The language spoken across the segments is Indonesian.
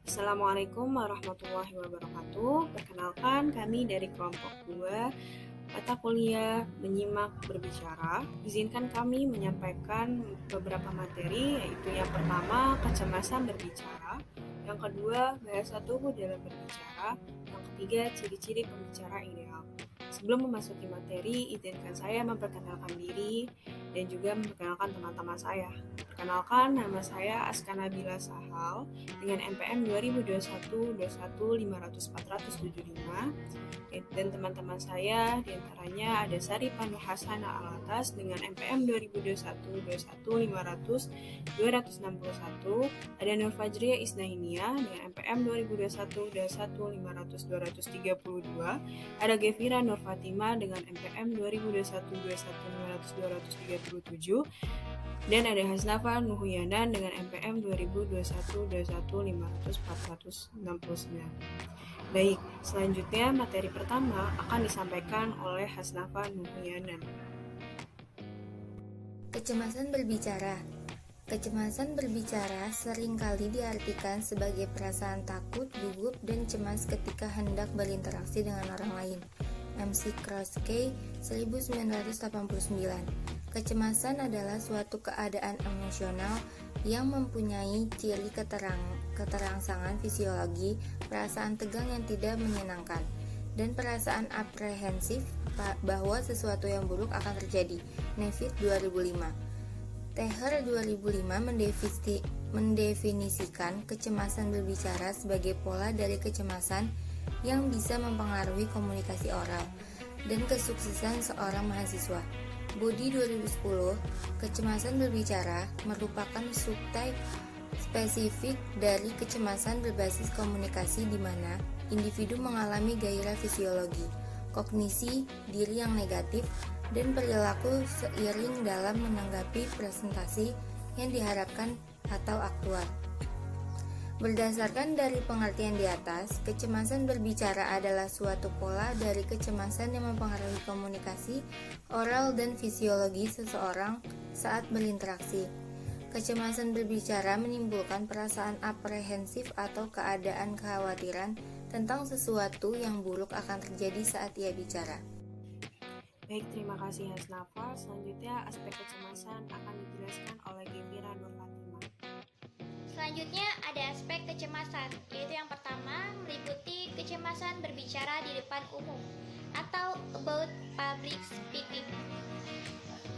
Assalamualaikum warahmatullahi wabarakatuh. Perkenalkan, kami dari kelompok 2 mata kuliah menyimak berbicara. Izinkan kami menyampaikan beberapa materi, yaitu yang pertama, kecemasan berbicara, yang kedua, bahasa tubuh dalam berbicara, yang ketiga, ciri-ciri pembicara ideal. Sebelum memasuki materi, izinkan saya memperkenalkan diri dan juga memperkenalkan teman-teman saya. Perkenalkan, nama saya Aska Nabila Sahal dengan NPM 2021-21-500-475, dan teman-teman saya diantaranya ada Sari Pandu Hasana Alatas dengan NPM 2021-500-261, ada Nur Fajriya Isnainia dengan NPM 2021-500-232, ada Gevira Nur Fatima dengan NPM 2021-21200-237, dan ada Hasnafa Nuhuyanan dengan NPM 2021-21500-469. Baik, selanjutnya materi pertama akan disampaikan oleh Hasnafa Nuhuyanan. Kecemasan berbicara. Kecemasan berbicara seringkali diartikan sebagai perasaan takut, gugup, dan cemas ketika hendak berinteraksi dengan orang lain. MC Kroskey, 1989. Kecemasan adalah suatu keadaan emosional yang mempunyai ciri keterangsangan fisiologi, perasaan tegang yang tidak menyenangkan, dan perasaan aprehensif bahwa sesuatu yang buruk akan terjadi. Nevitt 2005. Teher 2005 mendefinisikan kecemasan berbicara sebagai pola dari kecemasan yang bisa mempengaruhi komunikasi oral dan kesuksesan seorang mahasiswa. Body 2010, kecemasan berbicara merupakan subtype spesifik dari kecemasan berbasis komunikasi di mana individu mengalami gairah fisiologi, kognisi diri yang negatif, dan perilaku seiring dalam menanggapi presentasi yang diharapkan atau aktual. Berdasarkan dari pengertian di atas, kecemasan berbicara adalah suatu pola dari kecemasan yang mempengaruhi komunikasi, oral, dan fisiologi seseorang saat berinteraksi. Kecemasan berbicara menimbulkan perasaan aprehensif atau keadaan kekhawatiran tentang sesuatu yang buruk akan terjadi saat ia bicara. Baik, terima kasih Hasnafa. Selanjutnya, aspek kecemasan akan dijelaskan oleh Gevira Nur Fatima. Selanjutnya ada aspek kecemasan, yaitu yang pertama meliputi kecemasan berbicara di depan umum atau about public speaking.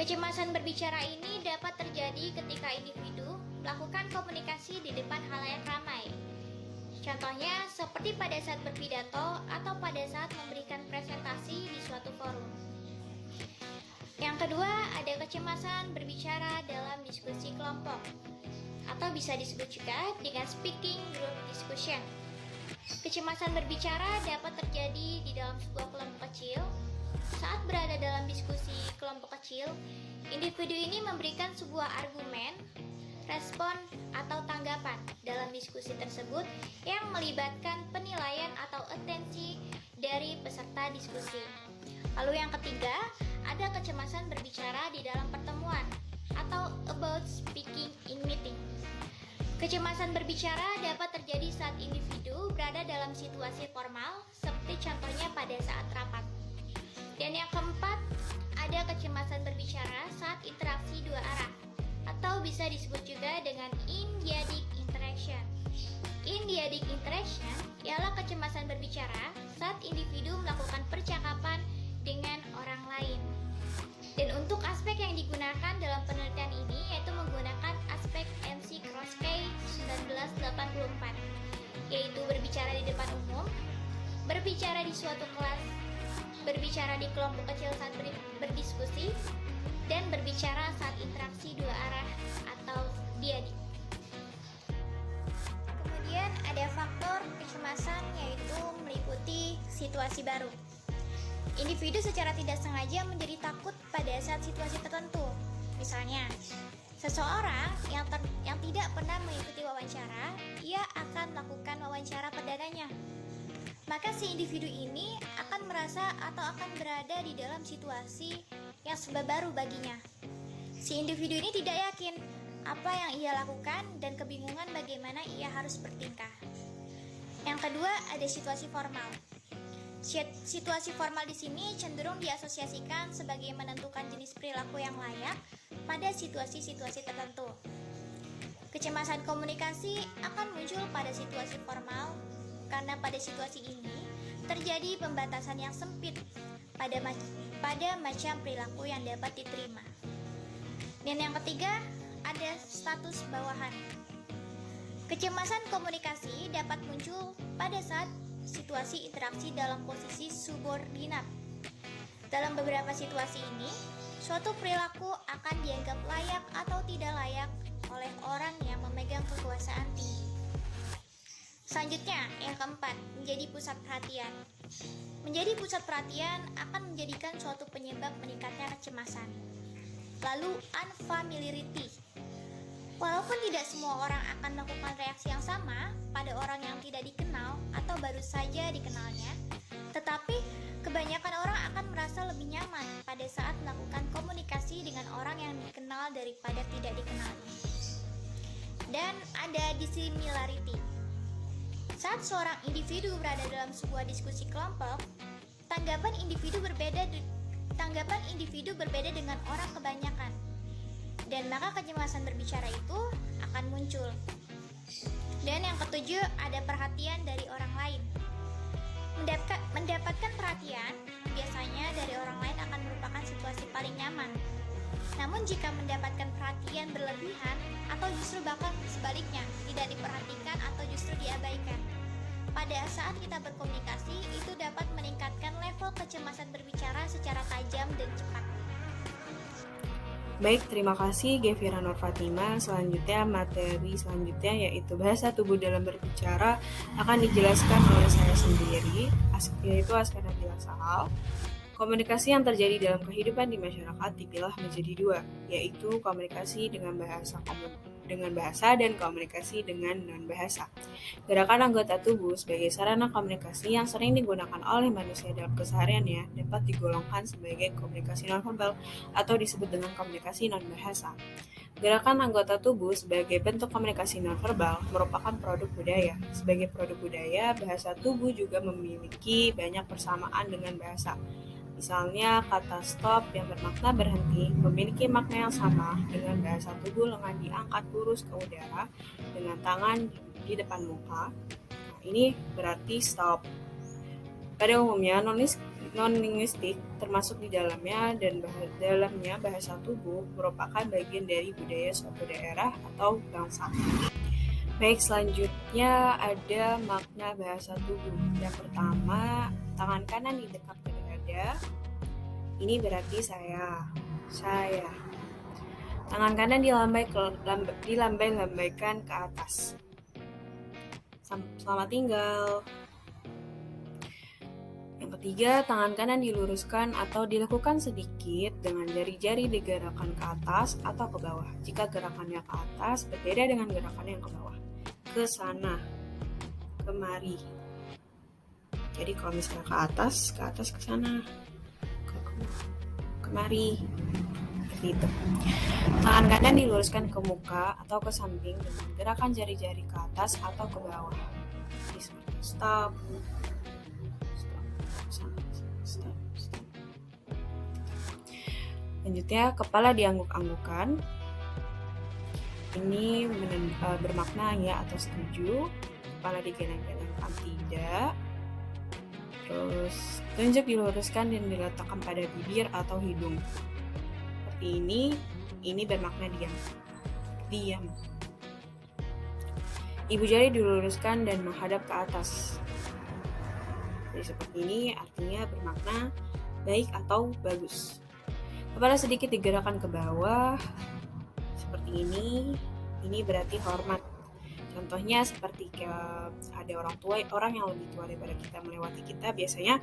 Kecemasan berbicara ini dapat terjadi ketika individu melakukan komunikasi di depan khalayak ramai. Contohnya seperti pada saat berpidato atau pada saat memberikan presentasi di suatu forum. Yang kedua, ada kecemasan berbicara dalam diskusi kelompok, atau bisa disebut juga dengan speaking group discussion. Kecemasan berbicara dapat terjadi di dalam sebuah kelompok kecil. Saat berada dalam diskusi kelompok kecil, individu ini memberikan sebuah argumen, respon, atau tanggapan dalam diskusi tersebut yang melibatkan penilaian atau atensi dari peserta diskusi. Lalu yang ketiga, ada kecemasan berbicara di dalam pertemuan atau about speaking in meeting. Kecemasan berbicara dapat terjadi saat individu berada dalam situasi formal, seperti contohnya pada saat rapat. Dan yang keempat, ada kecemasan berbicara saat interaksi dua arah, atau bisa disebut juga dengan in-dyadic interaction. In-dyadic interaction ialah kecemasan berbicara saat individu melakukan percakapan dengan orang lain. Dan untuk aspek yang digunakan dalam penelitian ini yaitu menggunakan aspek MC Kroskey 1984, yaitu berbicara di depan umum, berbicara di suatu kelas, berbicara di kelompok kecil saat berdiskusi, dan berbicara saat interaksi dua arah atau diadik. Kemudian ada faktor kecemasan yaitu meliputi situasi baru. Individu secara tidak sengaja menjadi takut pada saat situasi tertentu. Misalnya, seseorang yang tidak pernah mengikuti wawancara, ia akan melakukan wawancara perdananya. Maka si individu ini akan merasa atau akan berada di dalam situasi yang serba baru baginya. Si individu ini tidak yakin apa yang ia lakukan dan kebingungan bagaimana ia harus bertingkah. Yang kedua, ada situasi formal. Situasi formal di sini cenderung diasosiasikan sebagai menentukan jenis perilaku yang layak pada situasi-situasi tertentu. Kecemasan komunikasi akan muncul pada situasi formal karena pada situasi ini terjadi pembatasan yang sempit pada macam perilaku yang dapat diterima. Dan yang ketiga, ada status bawahan. Kecemasan komunikasi dapat muncul pada saat situasi interaksi dalam posisi subordinat. Dalam beberapa situasi ini, suatu perilaku akan dianggap layak atau tidak layak oleh orang yang memegang kekuasaan tinggi. Selanjutnya, yang keempat, menjadi pusat perhatian. Menjadi pusat perhatian akan menjadikan suatu penyebab meningkatnya kecemasan. Lalu, unfamiliarity. Walaupun tidak semua orang akan melakukan reaksi yang sama pada orang yang tidak dikenal atau baru saja dikenalnya, tetapi kebanyakan orang akan merasa lebih nyaman pada saat melakukan komunikasi dengan orang yang dikenal daripada tidak dikenalnya. Dan ada dissimilarity. Saat seorang individu berada dalam sebuah diskusi kelompok, tanggapan individu berbeda dengan orang kebanyakan. Dan maka kecemasan berbicara itu akan muncul. Dan yang ketujuh, ada perhatian dari orang lain. Mendapatkan perhatian biasanya dari orang lain akan merupakan situasi paling nyaman. Namun jika mendapatkan perhatian berlebihan atau justru bahkan sebaliknya, tidak diperhatikan atau justru diabaikan, pada saat kita berkomunikasi itu dapat meningkatkan level kecemasan berbicara secara tajam dan cepat. Baik, terima kasih Gevira Nur Fatima. Selanjutnya, materi selanjutnya yaitu bahasa tubuh dalam berbicara akan dijelaskan oleh saya sendiri, yaitu Askara Bilasal. Komunikasi yang terjadi dalam kehidupan di masyarakat dipilah menjadi dua, yaitu komunikasi dengan bahasa dan komunikasi dengan non-bahasa. Gerakan anggota tubuh sebagai sarana komunikasi yang sering digunakan oleh manusia dalam kesehariannya dapat digolongkan sebagai komunikasi nonverbal atau disebut dengan komunikasi non-bahasa. Gerakan anggota tubuh sebagai bentuk komunikasi nonverbal merupakan produk budaya. Sebagai produk budaya, bahasa tubuh juga memiliki banyak persamaan dengan bahasa. Misalnya, kata stop yang bermakna berhenti memiliki makna yang sama dengan bahasa tubuh lengan diangkat lurus ke udara dengan tangan di depan muka. Nah, ini berarti stop. Pada umumnya, non-linguistik termasuk di dalamnya dan dalamnya bahasa tubuh merupakan bagian dari budaya suatu daerah atau bangsa. Baik, selanjutnya ada makna bahasa tubuh. Yang pertama, tangan kanan di dekat ke dada. Ini berarti saya. Tangan kanan dilambai-lambaikan ke atas. Selamat tinggal. Yang ketiga, tangan kanan diluruskan atau dilakukan sedikit dengan jari-jari digerakkan ke atas atau ke bawah. Jika gerakannya ke atas, berbeda dengan gerakannya yang ke bawah. Ke sana, kemari. Jadi kalau misalnya ke atas ke sana, kemari. Seperti itu. Tangan kanan diluruskan ke muka atau ke samping dengan gerakan jari-jari ke atas atau ke bawah. Jadi seperti stop. Selanjutnya, kepala diangguk-anggukan. Ini bermakna ya atau setuju. Kepala digeleng-gelengkan tidak. Terus tunjuk diluruskan dan diletakkan pada bibir atau hidung. Seperti ini bermakna diam. Ibu jari diluruskan dan menghadap ke atas. Jadi seperti ini artinya bermakna baik atau bagus. Kepala sedikit digerakkan ke bawah seperti ini berarti hormat. Contohnya seperti ada orang yang lebih tua daripada kita melewati kita, biasanya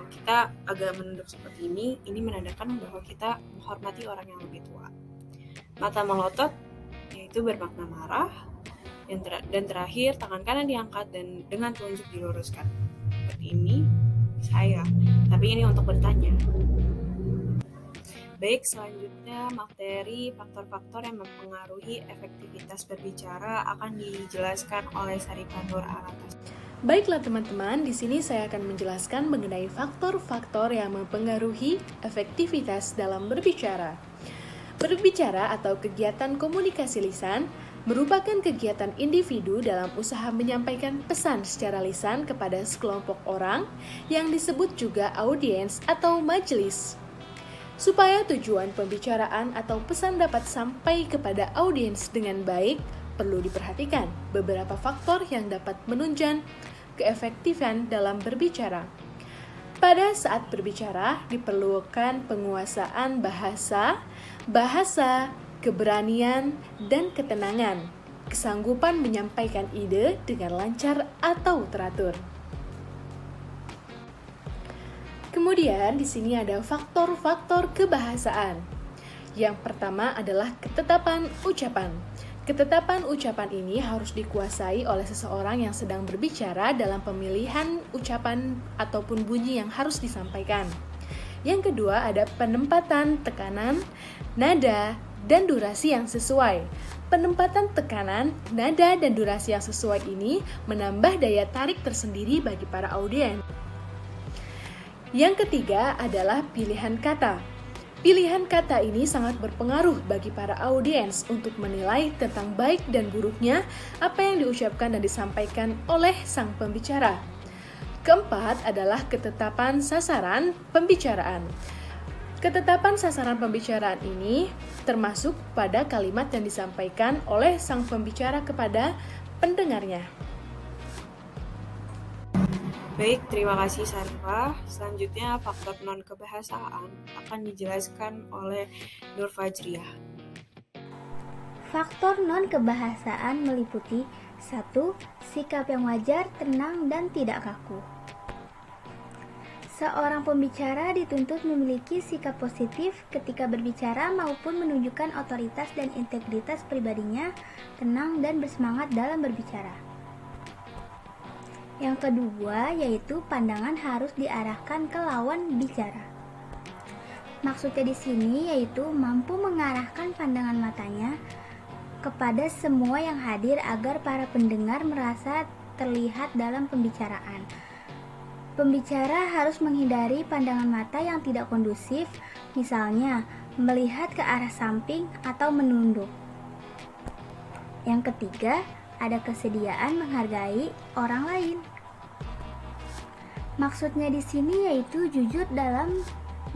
kita agak menunduk seperti ini menandakan bahwa kita menghormati orang yang lebih tua. Mata melotot yaitu bermakna marah. Dan terakhir, tangan kanan diangkat dan dengan telunjuk diluruskan. Seperti ini, saya. Tapi ini untuk bertanya. Baik, selanjutnya materi faktor-faktor yang mempengaruhi efektivitas berbicara akan dijelaskan oleh Sarifah Nur Alatas. Baiklah teman-teman, di sini saya akan menjelaskan mengenai faktor-faktor yang mempengaruhi efektivitas dalam berbicara. Berbicara atau kegiatan komunikasi lisan merupakan kegiatan individu dalam usaha menyampaikan pesan secara lisan kepada sekelompok orang yang disebut juga audiens atau majelis. Supaya tujuan pembicaraan atau pesan dapat sampai kepada audiens dengan baik, perlu diperhatikan beberapa faktor yang dapat menunjang keefektifan dalam berbicara. Pada saat berbicara, diperlukan penguasaan bahasa, keberanian, dan ketenangan, kesanggupan menyampaikan ide dengan lancar atau teratur. Kemudian di sini ada faktor-faktor kebahasaan. Yang pertama adalah ketetapan ucapan. Ketetapan ucapan ini harus dikuasai oleh seseorang yang sedang berbicara dalam pemilihan ucapan ataupun bunyi yang harus disampaikan. Yang kedua ada penempatan tekanan, nada, dan durasi yang sesuai. Penempatan tekanan, nada, dan durasi yang sesuai ini menambah daya tarik tersendiri bagi para audiens. Yang ketiga adalah pilihan kata. Pilihan kata ini sangat berpengaruh bagi para audiens untuk menilai tentang baik dan buruknya apa yang diucapkan dan disampaikan oleh sang pembicara. Keempat adalah ketetapan sasaran pembicaraan. Ketetapan sasaran pembicaraan ini termasuk pada kalimat yang disampaikan oleh sang pembicara kepada pendengarnya. Baik, terima kasih Sarifah. Selanjutnya, faktor non-kebahasaan akan dijelaskan oleh Nur Fajriah. Faktor non-kebahasaan meliputi 1. Sikap yang wajar, tenang, dan tidak kaku. Seorang pembicara dituntut memiliki sikap positif ketika berbicara maupun menunjukkan otoritas dan integritas pribadinya, tenang dan bersemangat dalam berbicara. Yang kedua yaitu pandangan harus diarahkan ke lawan bicara. Maksudnya di sini yaitu mampu mengarahkan pandangan matanya kepada semua yang hadir agar para pendengar merasa terlihat dalam pembicaraan. Pembicara harus menghindari pandangan mata yang tidak kondusif, misalnya melihat ke arah samping atau menunduk. Yang ketiga, ada kesediaan menghargai orang lain. Maksudnya di sini yaitu jujur dalam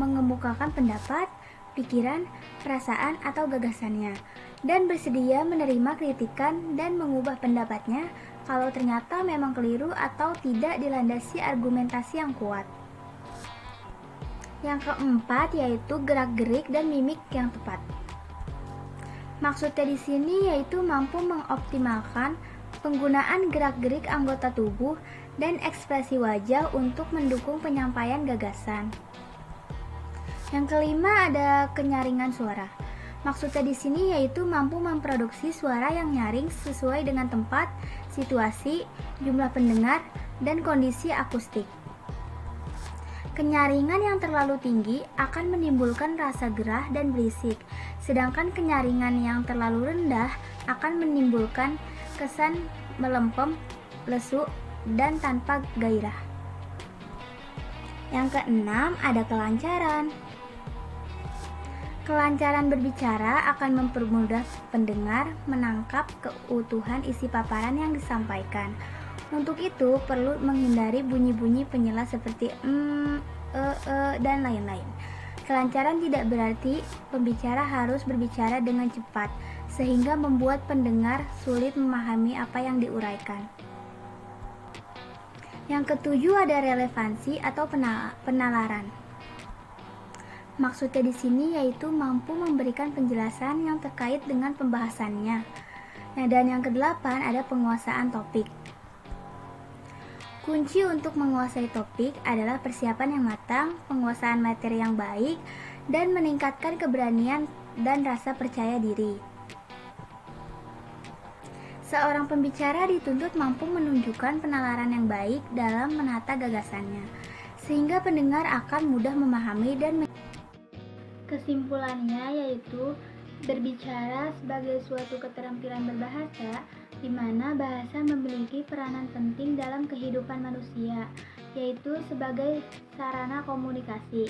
mengemukakan pendapat, pikiran, perasaan atau gagasannya, dan bersedia menerima kritikan dan mengubah pendapatnya kalau ternyata memang keliru atau tidak dilandasi argumentasi yang kuat. Yang keempat yaitu gerak-gerik dan mimik yang tepat. Maksudnya di sini yaitu mampu mengoptimalkan penggunaan gerak-gerik anggota tubuh dan ekspresi wajah untuk mendukung penyampaian gagasan. Yang kelima ada kenyaringan suara. Maksudnya di sini yaitu mampu memproduksi suara yang nyaring sesuai dengan tempat, situasi, jumlah pendengar, dan kondisi akustik. Kenyaringan yang terlalu tinggi akan menimbulkan rasa gerah dan berisik, sedangkan kenyaringan yang terlalu rendah akan menimbulkan kesan melempem, lesu, dan tanpa gairah. Yang keenam ada kelancaran. Kelancaran berbicara akan mempermudah pendengar menangkap keutuhan isi paparan yang disampaikan. Untuk itu, perlu menghindari bunyi-bunyi penyela seperti dan lain-lain. Kelancaran tidak berarti pembicara harus berbicara dengan cepat, sehingga membuat pendengar sulit memahami apa yang diuraikan. Yang ketujuh ada relevansi atau penalaran. Maksudnya di sini yaitu mampu memberikan penjelasan yang terkait dengan pembahasannya. Nah, dan yang kedelapan ada penguasaan topik. Kunci untuk menguasai topik adalah persiapan yang matang, penguasaan materi yang baik, dan meningkatkan keberanian dan rasa percaya diri. Seorang pembicara dituntut mampu menunjukkan penalaran yang baik dalam menata gagasannya, sehingga pendengar akan mudah memahami dan kesimpulannya yaitu berbicara sebagai suatu keterampilan berbahasa di mana bahasa memiliki peranan penting dalam kehidupan manusia, yaitu sebagai sarana komunikasi.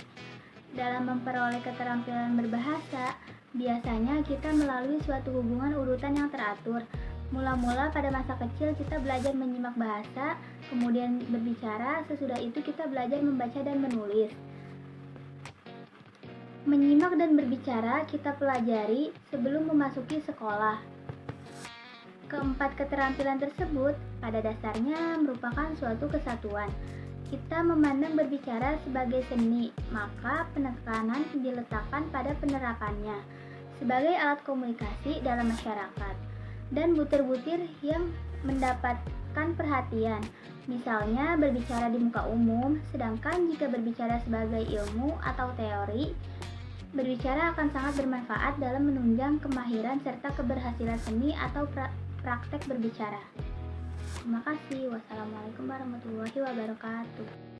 Dalam memperoleh keterampilan berbahasa, biasanya kita melalui suatu hubungan urutan yang teratur. Mula-mula pada masa kecil kita belajar menyimak bahasa, kemudian berbicara, sesudah itu kita belajar membaca dan menulis. Menyimak dan berbicara kita pelajari sebelum memasuki sekolah. Keempat keterampilan tersebut pada dasarnya merupakan suatu kesatuan. Kita memandang berbicara sebagai seni, maka penekanan diletakkan pada penerapannya sebagai alat komunikasi dalam masyarakat dan butir-butir yang mendapatkan perhatian. Misalnya berbicara di muka umum, sedangkan jika berbicara sebagai ilmu atau teori, berbicara akan sangat bermanfaat dalam menunjang kemahiran serta keberhasilan seni atau praktek berbicara. Terima kasih. Wassalamualaikum warahmatullahi wabarakatuh.